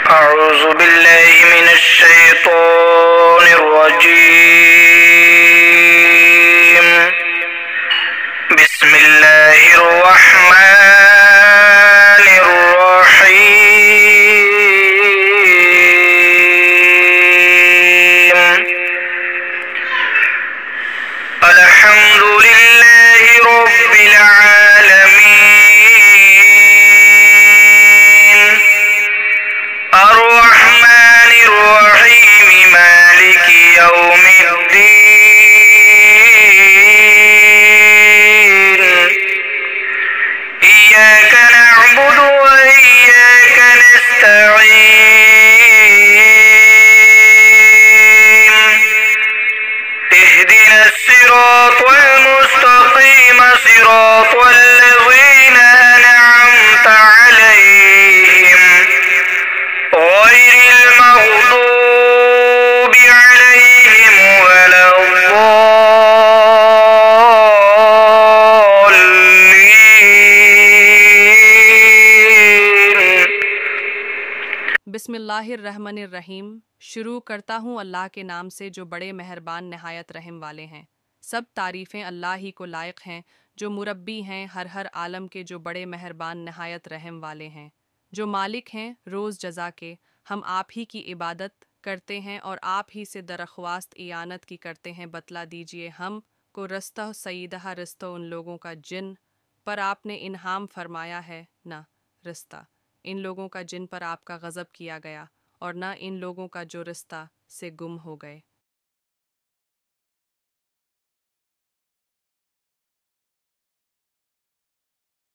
أعوذ بالله من الشيطان الرجيم بسم الله الرحمن الرحيم الحمد لله رب العالمين الرحمن الرحيم مالك يوم الدين إياك نعبد وإياك نستعين اهدنا الصراط المستقيم صراط الذين أنعمت عليهم غير المغضوب عليهم ولا الضالين। बिस्मिल्लाहिर्रहमानिर्रहीम। शुरू करता हूँ अल्लाह के नाम से जो बड़े मेहरबान नहायत रहम वाले हैं। सब तारीफ़ें अल्लाह ही को लायक हैं जो मुरब्बी हैं हर आलम के, जो बड़े मेहरबान नहायत रहम वाले हैं, जो मालिक हैं रोज़ जज़ा के। हम आप ही की इबादत करते हैं और आप ही से दरख्वास्त इयानत की करते हैं। बतला दीजिए हम को रस्ता सईदा रिश्ता उन लोगों का जिन पर आपने इन्हाम फरमाया है, न रिश्ता इन लोगों का जिन पर आपका गज़ब किया गया, और न इन लोगों का जो रिश्ता से गुम हो गए।